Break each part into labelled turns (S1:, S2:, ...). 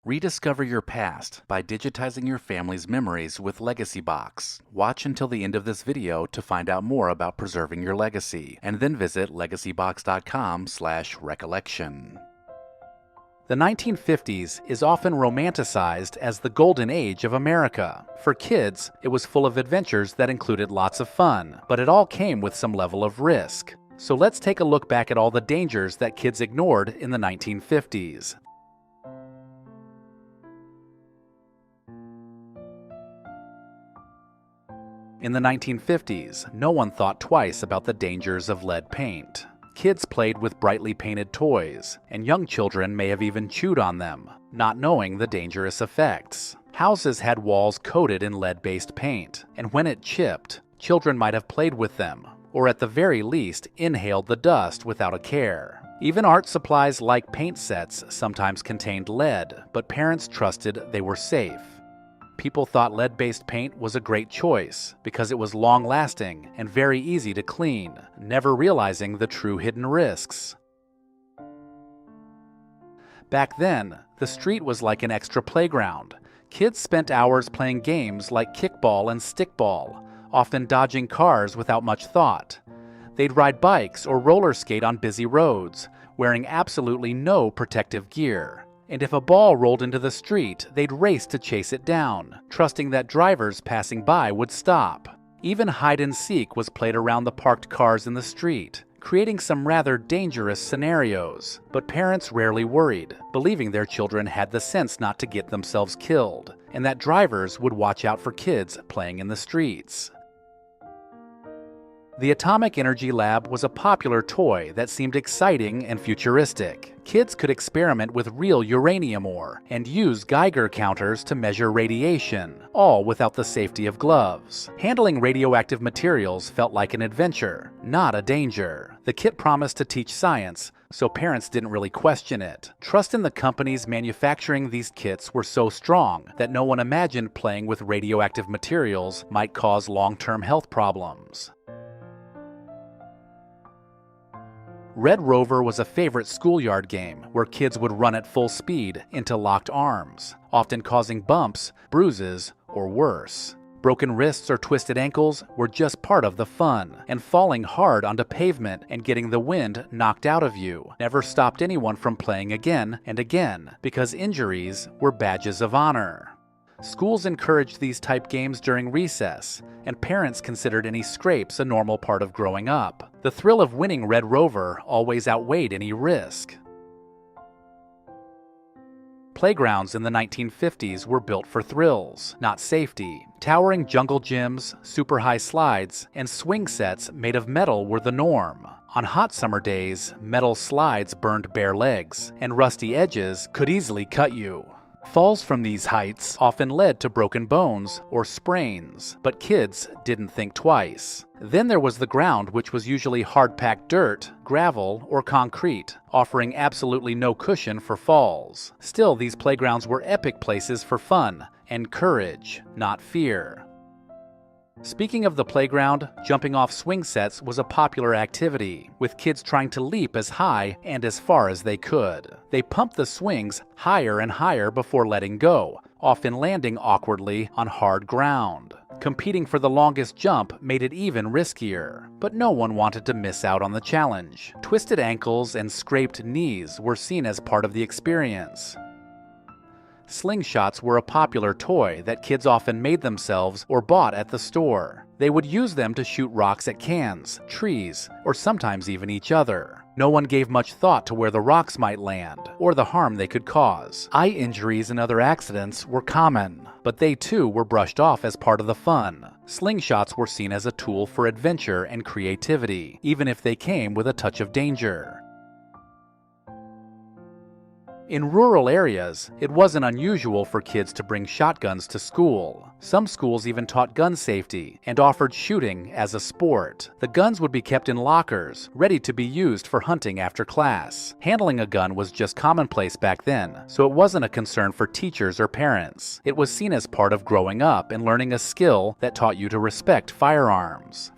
S1: Rediscover your past by digitizing your family's memories with LEGACYBOX. Watch until the end of this video to find out more about preserving your legacy, and then visit legacybox.com/recollection. The 1950s is often romanticized as the golden age of America. For kids, it was full of adventures that included lots of fun, but it all came with some level of risk. So let's take a look back at all the dangers that kids ignored in the 1950s. In the 1950s, no one thought twice about the dangers of lead paint. Kids played with brightly painted toys, and young children may have even chewed on them, not knowing the dangerous effects. Houses had walls coated in lead-based paint, and when it chipped, children might have played with them, or at the very least, inhaled the dust without a care. Even art supplies like paint sets sometimes contained lead, but parents trusted they were safe. People thought lead-based paint was a great choice because it was long-lasting and very easy to clean, never realizing the true hidden risks. Back then, the street was like an extra playground. Kids spent hours playing games like kickball and stickball, often dodging cars without much thought. They'd ride bikes or roller skate on busy roads, wearing absolutely no protective gear. And if a ball rolled into the street, they'd race to chase it down, trusting that drivers passing by would stop. Even hide-and-seek was played around the parked cars in the street, creating some rather dangerous scenarios. But parents rarely worried, believing their children had the sense not to get themselves killed, and that drivers would watch out for kids playing in the streets. The Atomic Energy Lab was a popular toy that seemed exciting and futuristic. Kids could experiment with real uranium ore and use Geiger counters to measure radiation, all without the safety of gloves. Handling radioactive materials felt like an adventure, not a danger. The kit promised to teach science, so parents didn't really question it. Trust in the companies manufacturing these kits were so strong that no one imagined playing with radioactive materials might cause long-term health problems. Red Rover was a favorite schoolyard game where kids would run at full speed into locked arms, often causing bumps, bruises, or worse. Broken wrists or twisted ankles were just part of the fun, and falling hard onto pavement and getting the wind knocked out of you never stopped anyone from playing again and again because injuries were badges of honor. Schools encouraged these type games during recess, and parents considered any scrapes a normal part of growing up. The thrill of winning Red Rover always outweighed any risk. Playgrounds in the 1950s were built for thrills, not safety. Towering jungle gyms, super high slides, and swing sets made of metal were the norm. On hot summer days, metal slides burned bare legs, and rusty edges could easily cut you. Falls from these heights often led to broken bones or sprains, but kids didn't think twice. Then there was the ground, which was usually hard-packed dirt, gravel, or concrete, offering absolutely no cushion for falls. Still, these playgrounds were epic places for fun and courage, not fear. Speaking of the playground, jumping off swing sets was a popular activity, with kids trying to leap as high and as far as they could. They pumped the swings higher and higher before letting go, often landing awkwardly on hard ground. Competing for the longest jump made it even riskier, but no one wanted to miss out on the challenge. Twisted ankles and scraped knees were seen as part of the experience. Slingshots were a popular toy that kids often made themselves or bought at the store. They would use them to shoot rocks at cans, trees, or sometimes even each other. No one gave much thought to where the rocks might land or the harm they could cause. Eye injuries and other accidents were common, but they too were brushed off as part of the fun. Slingshots were seen as a tool for adventure and creativity, even if they came with a touch of danger. In rural areas, it wasn't unusual for kids to bring shotguns to school. Some schools even taught gun safety and offered shooting as a sport. The guns would be kept in lockers, ready to be used for hunting after class. Handling a gun was just commonplace back then, so it wasn't a concern for teachers or parents. It was seen as part of growing up and learning a skill that taught you to respect firearms.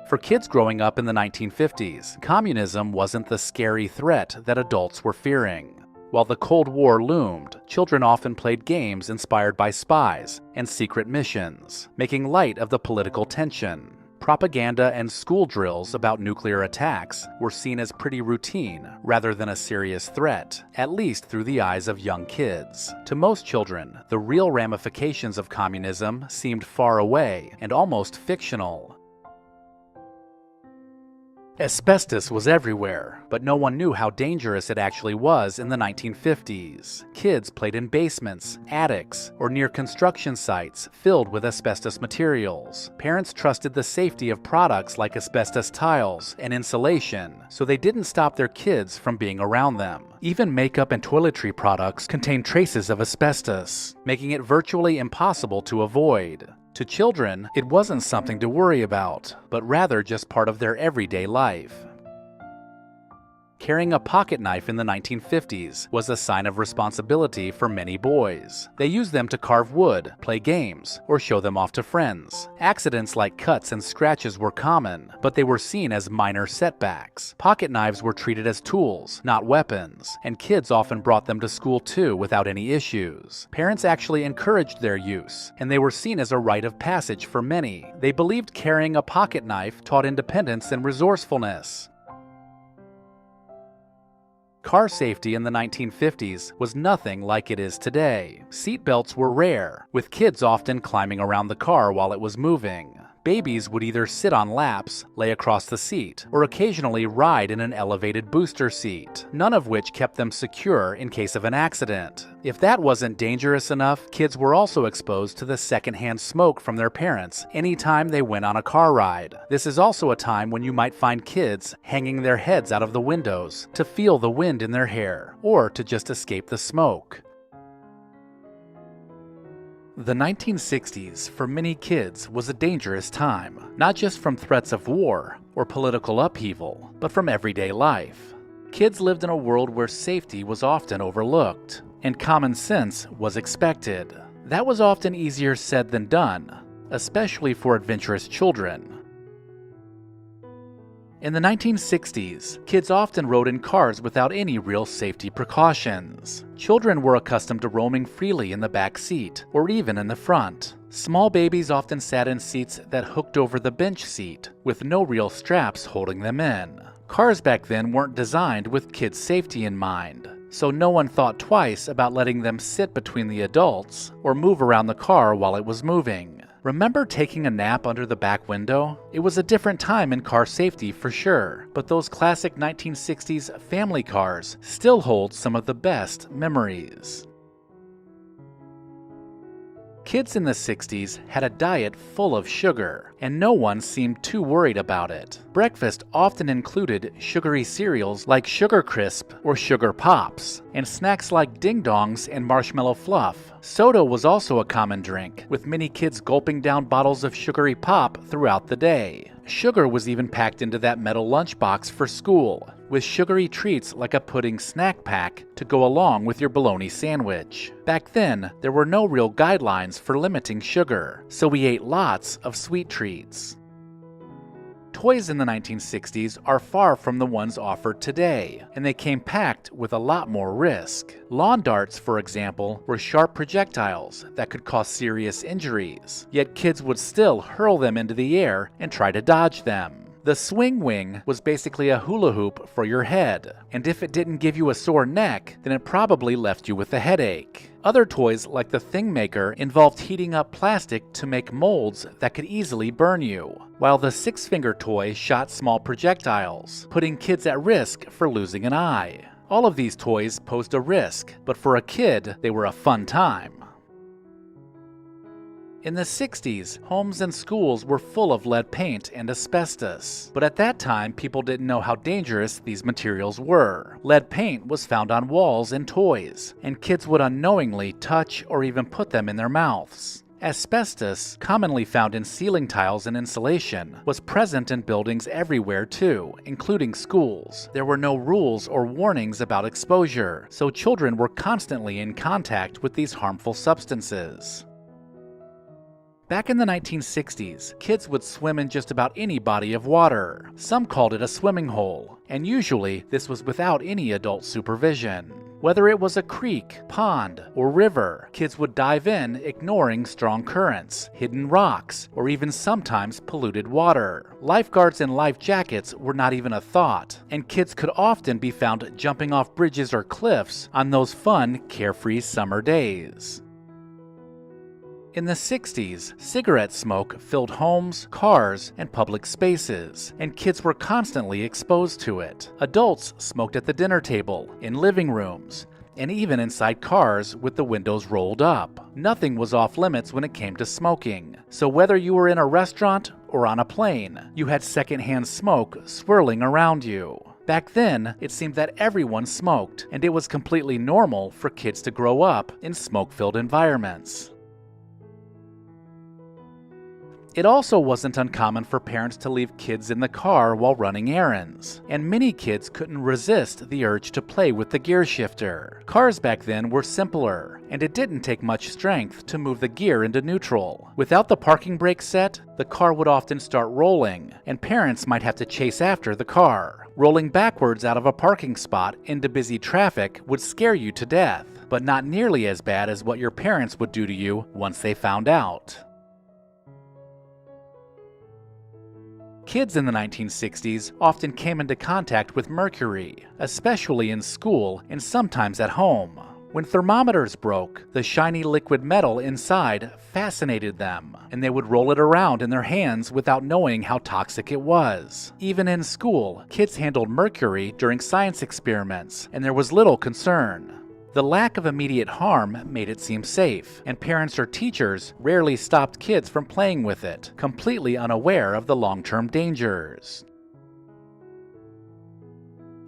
S1: For kids growing up in the 1950s, communism wasn't the scary threat that adults were fearing. While the Cold War loomed, children often played games inspired by spies and secret missions, making light of the political tension. Propaganda and school drills about nuclear attacks were seen as pretty routine rather than a serious threat, at least through the eyes of young kids. To most children, the real ramifications of communism seemed far away and almost fictional. Asbestos was everywhere, but no one knew how dangerous it actually was in the 1950s. Kids played in basements, attics, or near construction sites filled with asbestos materials. Parents trusted the safety of products like asbestos tiles and insulation, so they didn't stop their kids from being around them. Even makeup and toiletry products contained traces of asbestos, making it virtually impossible to avoid. To children, it wasn't something to worry about, but rather just part of their everyday life. Carrying a pocket knife in the 1950s was a sign of responsibility for many boys. They used them to carve wood, play games, or show them off to friends. Accidents like cuts and scratches were common, but they were seen as minor setbacks. Pocket knives were treated as tools, not weapons, and kids often brought them to school too without any issues. Parents actually encouraged their use, and they were seen as a rite of passage for many. They believed carrying a pocket knife taught independence and resourcefulness. Car safety in the 1950s was nothing like it is today. Seatbelts were rare, with kids often climbing around the car while it was moving. Babies would either sit on laps, lay across the seat, or occasionally ride in an elevated booster seat, none of which kept them secure in case of an accident. If that wasn't dangerous enough, kids were also exposed to the secondhand smoke from their parents anytime they went on a car ride. This is also a time when you might find kids hanging their heads out of the windows to feel the wind in their hair, or to just escape the smoke. The 1960s, for many kids, was a dangerous time, not just from threats of war or political upheaval, but from everyday life. Kids lived in a world where safety was often overlooked, and common sense was expected. That was often easier said than done, especially for adventurous children. In the 1960s, kids often rode in cars without any real safety precautions. Children were accustomed to roaming freely in the back seat, or even in the front. Small babies often sat in seats that hooked over the bench seat, with no real straps holding them in. Cars back then weren't designed with kids' safety in mind, so no one thought twice about letting them sit between the adults or move around the car while it was moving. Remember taking a nap under the back window? It was a different time in car safety for sure, but those classic 1960s family cars still hold some of the best memories. Kids in the 60s had a diet full of sugar, and no one seemed too worried about it. Breakfast often included sugary cereals like Sugar Crisp or Sugar Pops, and snacks like Ding Dongs and Marshmallow Fluff. Soda was also a common drink, with many kids gulping down bottles of sugary pop throughout the day. Sugar was even packed into that metal lunchbox for school, with sugary treats like a pudding snack pack to go along with your bologna sandwich. Back then, there were no real guidelines for limiting sugar, so we ate lots of sweet treats. Toys in the 1960s are far from the ones offered today, and they came packed with a lot more risk. Lawn darts, for example, were sharp projectiles that could cause serious injuries, yet kids would still hurl them into the air and try to dodge them. The swing wing was basically a hula hoop for your head, and if it didn't give you a sore neck, then it probably left you with a headache. Other toys like the Thing Maker involved heating up plastic to make molds that could easily burn you, while the Six-Finger toy shot small projectiles, putting kids at risk for losing an eye. All of these toys posed a risk, but for a kid, they were a fun time. In the 60s, homes and schools were full of lead paint and asbestos, but at that time people didn't know how dangerous these materials were. Lead paint was found on walls and toys, and kids would unknowingly touch or even put them in their mouths. Asbestos, commonly found in ceiling tiles and insulation, was present in buildings everywhere too, including schools. There were no rules or warnings about exposure, so children were constantly in contact with these harmful substances. Back in the 1960s, kids would swim in just about any body of water. Some called it a swimming hole, and usually this was without any adult supervision. Whether it was a creek, pond, or river, kids would dive in, ignoring strong currents, hidden rocks, or even sometimes polluted water. Lifeguards and life jackets were not even a thought, and kids could often be found jumping off bridges or cliffs on those fun, carefree summer days. In the 60s, cigarette smoke filled homes, cars, and public spaces, and kids were constantly exposed to it. Adults smoked at the dinner table, in living rooms, and even inside cars with the windows rolled up. Nothing was off limits when it came to smoking, so whether you were in a restaurant or on a plane, you had secondhand smoke swirling around you. Back then, it seemed that everyone smoked, and it was completely normal for kids to grow up in smoke-filled environments. It also wasn't uncommon for parents to leave kids in the car while running errands, and many kids couldn't resist the urge to play with the gear shifter. Cars back then were simpler, and it didn't take much strength to move the gear into neutral. Without the parking brake set, the car would often start rolling, and parents might have to chase after the car. Rolling backwards out of a parking spot into busy traffic would scare you to death, but not nearly as bad as what your parents would do to you once they found out. Kids in the 1960s often came into contact with mercury, especially in school and sometimes at home. When thermometers broke, the shiny liquid metal inside fascinated them, and they would roll it around in their hands without knowing how toxic it was. Even in school, kids handled mercury during science experiments, and there was little concern. The lack of immediate harm made it seem safe, and parents or teachers rarely stopped kids from playing with it, completely unaware of the long-term dangers.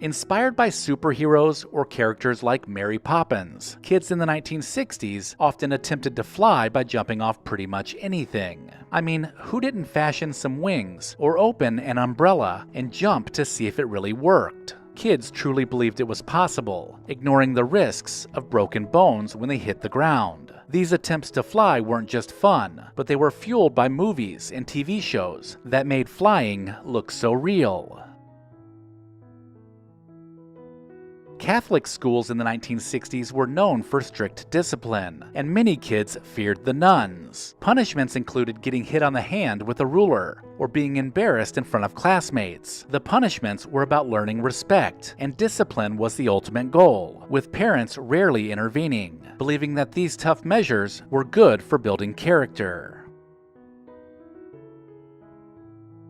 S1: Inspired by superheroes or characters like Mary Poppins, kids in the 1960s often attempted to fly by jumping off pretty much anything. I mean, who didn't fashion some wings or open an umbrella and jump to see if it really worked? Kids truly believed it was possible, ignoring the risks of broken bones when they hit the ground. These attempts to fly weren't just fun, but they were fueled by movies and TV shows that made flying look so real. Catholic schools in the 1960s were known for strict discipline, and many kids feared the nuns. Punishments included getting hit on the hand with a ruler, or being embarrassed in front of classmates. The punishments were about learning respect, and discipline was the ultimate goal, with parents rarely intervening, believing that these tough measures were good for building character.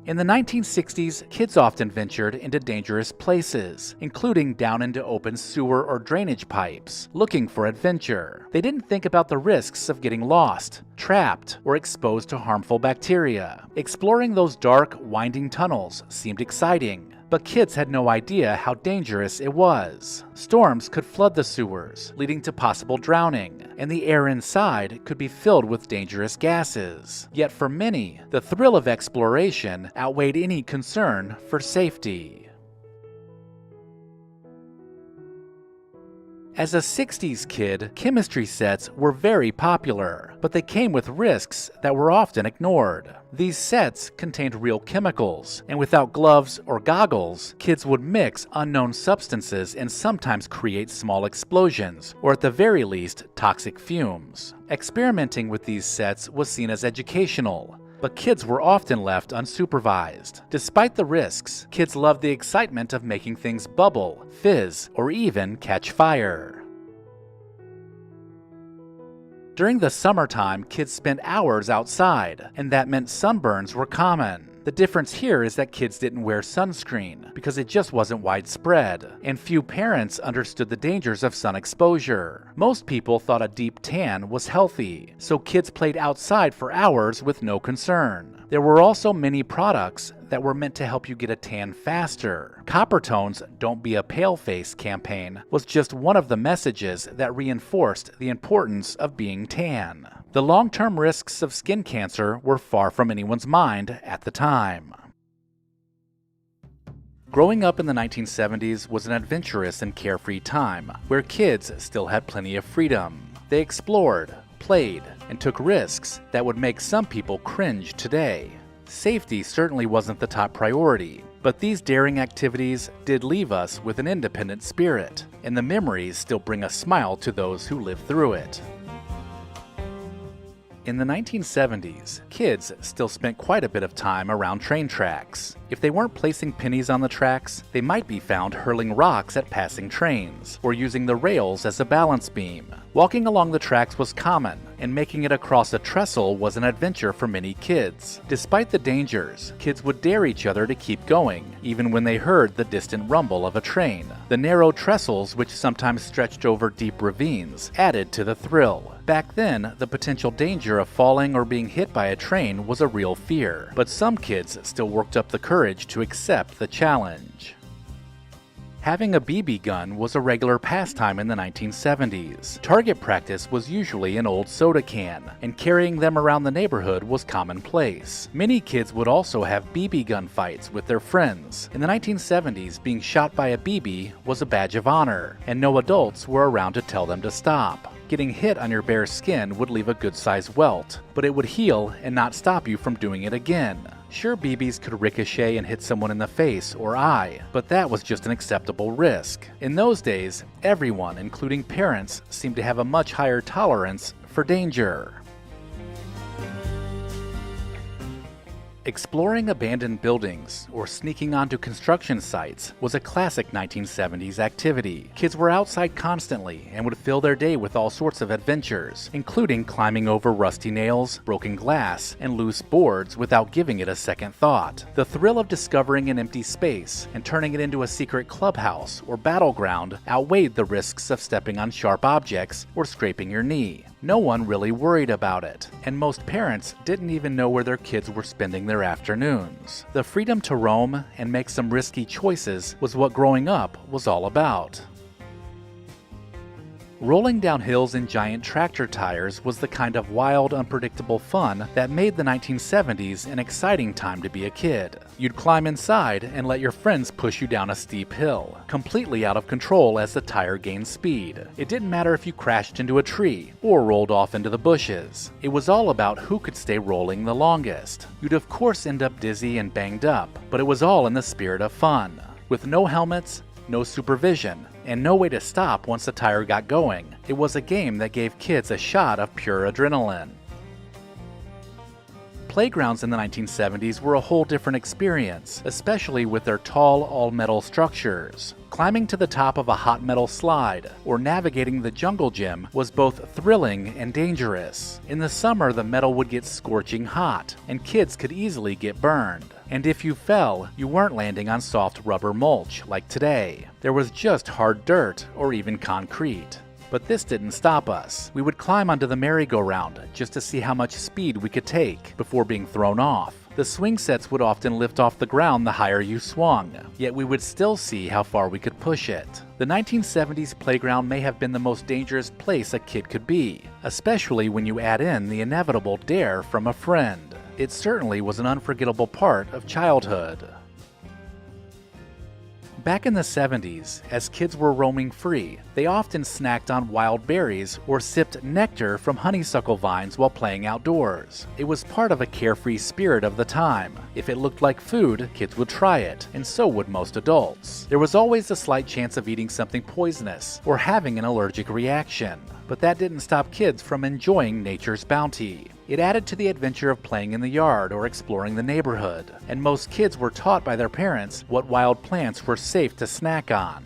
S1: In the 1960s, kids often ventured into dangerous places, including down into open sewer or drainage pipes, looking for adventure. They didn't think about the risks of getting lost, trapped, or exposed to harmful bacteria. Exploring those dark, winding tunnels seemed exciting, but kids had no idea how dangerous it was. Storms could flood the sewers, leading to possible drowning, and the air inside could be filled with dangerous gases. Yet for many, the thrill of exploration outweighed any concern for safety. As a 60s kid, chemistry sets were very popular, but they came with risks that were often ignored. These sets contained real chemicals, and without gloves or goggles, kids would mix unknown substances and sometimes create small explosions, or at the very least, toxic fumes. Experimenting with these sets was seen as educational, but kids were often left unsupervised. Despite the risks, kids loved the excitement of making things bubble, fizz, or even catch fire. During the summertime, kids spent hours outside, and that meant sunburns were common. The difference here is that kids didn't wear sunscreen because it just wasn't widespread, and few parents understood the dangers of sun exposure. Most people thought a deep tan was healthy, so kids played outside for hours with no concern. There were also many products that were meant to help you get a tan faster. Coppertone's Don't Be a Paleface campaign was just one of the messages that reinforced the importance of being tan. The long-term risks of skin cancer were far from anyone's mind at the time. Growing up in the 1970s was an adventurous and carefree time, where kids still had plenty of freedom. They explored, played, and took risks that would make some people cringe today. Safety certainly wasn't the top priority, but these daring activities did leave us with an independent spirit, and the memories still bring a smile to those who lived through it. In the 1970s, kids still spent quite a bit of time around train tracks. If they weren't placing pennies on the tracks, they might be found hurling rocks at passing trains, or using the rails as a balance beam. Walking along the tracks was common, and making it across a trestle was an adventure for many kids. Despite the dangers, kids would dare each other to keep going, even when they heard the distant rumble of a train. The narrow trestles, which sometimes stretched over deep ravines, added to the thrill. Back then, the potential danger of falling or being hit by a train was a real fear, but some kids still worked up the courage to accept the challenge. Having a BB gun was a regular pastime in the 1970s. Target practice was usually an old soda can, and carrying them around the neighborhood was commonplace. Many kids would also have BB gun fights with their friends. In the 1970s, being shot by a BB was a badge of honor, and no adults were around to tell them to stop. Getting hit on your bare skin would leave a good-sized welt, but it would heal and not stop you from doing it again. Sure, BBs could ricochet and hit someone in the face or eye, but that was just an acceptable risk. In those days, everyone, including parents, seemed to have a much higher tolerance for danger. Exploring abandoned buildings or sneaking onto construction sites was a classic 1970s activity. Kids were outside constantly and would fill their day with all sorts of adventures, including climbing over rusty nails, broken glass, and loose boards without giving it a second thought. The thrill of discovering an empty space and turning it into a secret clubhouse or battleground outweighed the risks of stepping on sharp objects or scraping your knee. No one really worried about it, and most parents didn't even know where their kids were spending their afternoons. The freedom to roam and make some risky choices was what growing up was all about. Rolling down hills in giant tractor tires was the kind of wild, unpredictable fun that made the 1970s an exciting time to be a kid. You'd climb inside and let your friends push you down a steep hill, completely out of control as the tire gained speed. It didn't matter if you crashed into a tree or rolled off into the bushes. It was all about who could stay rolling the longest. You'd of course end up dizzy and banged up, but it was all in the spirit of fun. With no helmets, no supervision, and no way to stop once the tire got going, it was a game that gave kids a shot of pure adrenaline. Playgrounds in the 1970s were a whole different experience, especially with their tall, all-metal structures. Climbing to the top of a hot metal slide or navigating the jungle gym was both thrilling and dangerous. In the summer, the metal would get scorching hot, and kids could easily get burned. And if you fell, you weren't landing on soft rubber mulch like today. There was just hard dirt or even concrete. But this didn't stop us. We would climb onto the merry-go-round just to see how much speed we could take before being thrown off. The swing sets would often lift off the ground the higher you swung, yet we would still see how far we could push it. The 1970s playground may have been the most dangerous place a kid could be, especially when you add in the inevitable dare from a friend. It certainly was an unforgettable part of childhood. Back in the 70s, as kids were roaming free, they often snacked on wild berries or sipped nectar from honeysuckle vines while playing outdoors. It was part of a carefree spirit of the time. If it looked like food, kids would try it, and so would most adults. There was always a slight chance of eating something poisonous or having an allergic reaction, but that didn't stop kids from enjoying nature's bounty. It added to the adventure of playing in the yard or exploring the neighborhood, and most kids were taught by their parents what wild plants were safe to snack on.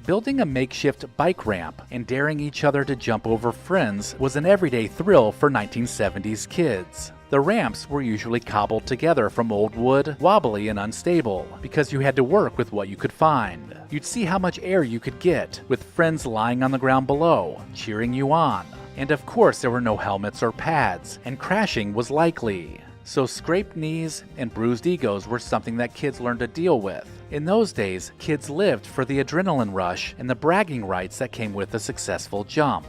S1: Building a makeshift bike ramp and daring each other to jump over friends was an everyday thrill for 1970s kids. The ramps were usually cobbled together from old wood, wobbly and unstable, because you had to work with what you could find. You'd see how much air you could get, with friends lying on the ground below, cheering you on. And of course there were no helmets or pads, and crashing was likely. So scraped knees and bruised egos were something that kids learned to deal with. In those days, kids lived for the adrenaline rush and the bragging rights that came with a successful jump.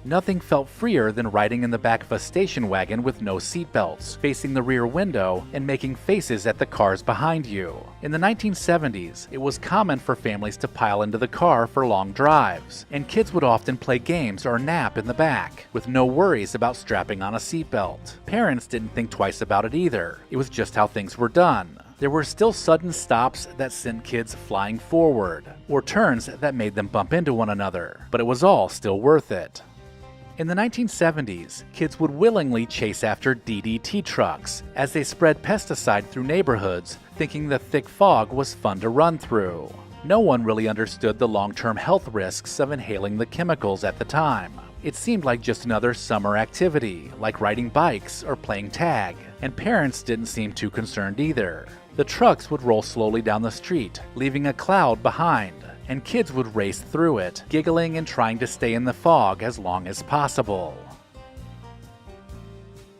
S1: Nothing felt freer than riding in the back of a station wagon with no seatbelts, facing the rear window, and making faces at the cars behind you. In the 1970s, it was common for families to pile into the car for long drives, and kids would often play games or nap in the back, with no worries about strapping on a seatbelt. Parents didn't think twice about it either. It was just how things were done. There were still sudden stops that sent kids flying forward, or turns that made them bump into one another, but it was all still worth it. In the 1970s, kids would willingly chase after DDT trucks as they spread pesticide through neighborhoods, thinking the thick fog was fun to run through. No one really understood the long-term health risks of inhaling the chemicals at the time. It seemed like just another summer activity, like riding bikes or playing tag, and parents didn't seem too concerned either. The trucks would roll slowly down the street, leaving a cloud behind, and kids would race through it, giggling and trying to stay in the fog as long as possible.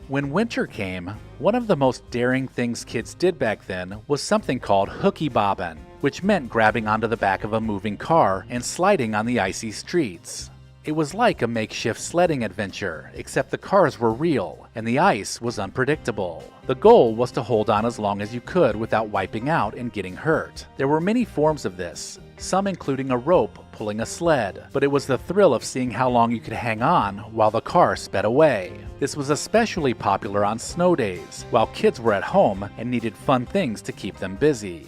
S1: When winter came, one of the most daring things kids did back then was something called hookie bobbing, which meant grabbing onto the back of a moving car and sliding on the icy streets. It was like a makeshift sledding adventure, except the cars were real, and the ice was unpredictable. The goal was to hold on as long as you could without wiping out and getting hurt. There were many forms of this, some including a rope pulling a sled, but it was the thrill of seeing how long you could hang on while the car sped away. This was especially popular on snow days, while kids were at home and needed fun things to keep them busy.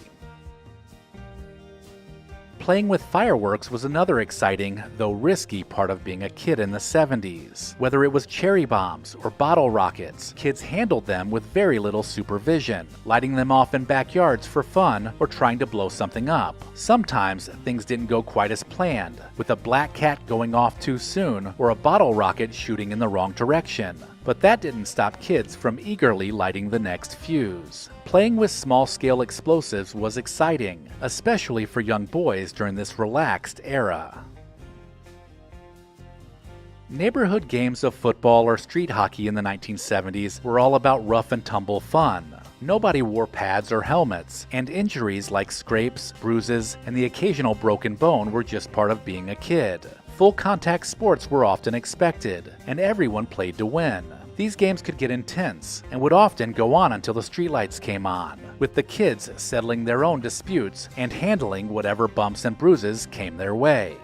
S1: Playing with fireworks was another exciting, though risky, part of being a kid in the 70s. Whether it was cherry bombs or bottle rockets, kids handled them with very little supervision, lighting them off in backyards for fun or trying to blow something up. Sometimes things didn't go quite as planned, with a black cat going off too soon or a bottle rocket shooting in the wrong direction. But that didn't stop kids from eagerly lighting the next fuse. Playing with small-scale explosives was exciting, especially for young boys during this relaxed era. Neighborhood games of football or street hockey in the 1970s were all about rough and tumble fun. Nobody wore pads or helmets, and injuries like scrapes, bruises, and the occasional broken bone were just part of being a kid. Full-contact sports were often expected, and everyone played to win. These games could get intense, and would often go on until the streetlights came on, with the kids settling their own disputes and handling whatever bumps and bruises came their way.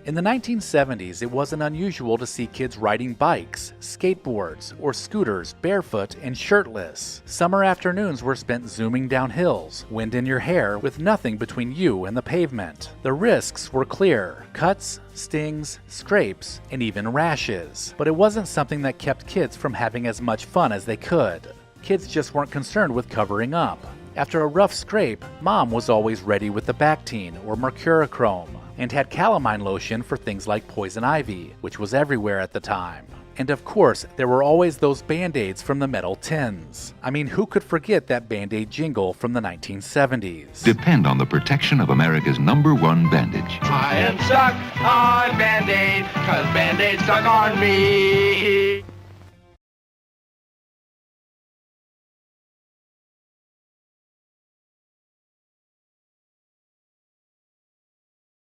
S1: In the 1970s, it wasn't unusual to see kids riding bikes, skateboards, or scooters barefoot and shirtless. Summer afternoons were spent zooming down hills, wind in your hair, with nothing between you and the pavement. The risks were clear: cuts, stings, scrapes, and even rashes. But it wasn't something that kept kids from having as much fun as they could. Kids just weren't concerned with covering up. After a rough scrape, Mom was always ready with the Bactine or Mercurochrome, and had calamine lotion for things like poison ivy, which was everywhere at the time. And of course, there were always those Band-Aids from the metal tins. I mean, who could forget that Band-Aid jingle from the 1970s?
S2: Depend on the protection of America's #1 bandage.
S3: I am stuck on Band-Aid, 'cause Band-Aid stuck on me.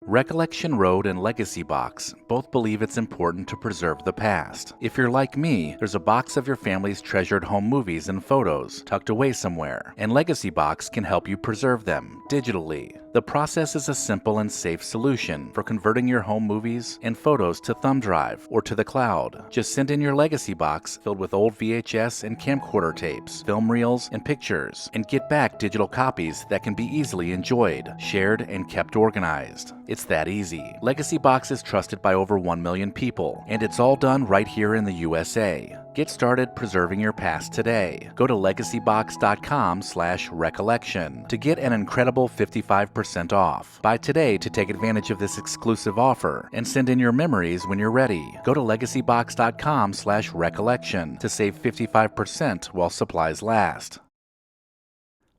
S1: Recollection Road and LEGACYBOX both believe it's important to preserve the past. If you're like me, there's a box of your family's treasured home movies and photos tucked away somewhere, and LEGACYBOX can help you preserve them digitally. The process is a simple and safe solution for converting your home movies and photos to thumb drive or to the cloud. Just send in your LEGACYBOX filled with old VHS and camcorder tapes, film reels, and pictures, and get back digital copies that can be easily enjoyed, shared, and kept organized. It's that easy. LEGACYBOX is trusted by over 1 million people, and it's all done right here in the USA. Get started preserving your past today. Go to legacybox.com/recollection to get an incredible 55% off. Buy today to take advantage of this exclusive offer and send in your memories when you're ready. Go to legacybox.com/recollection to save 55% while supplies last.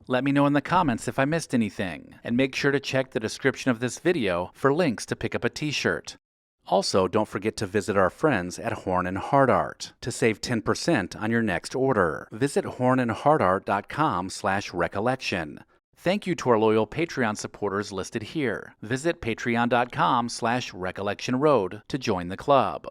S1: Let me know in the comments if I missed anything, and make sure to check the description of this video for links to pick up a t-shirt. Also, don't forget to visit our friends at Horn and Hardart to save 10% on your next order. Visit hornandhardart.com/recollection. Thank you to our loyal Patreon supporters listed here. Visit patreon.com/recollectionroad to join the club.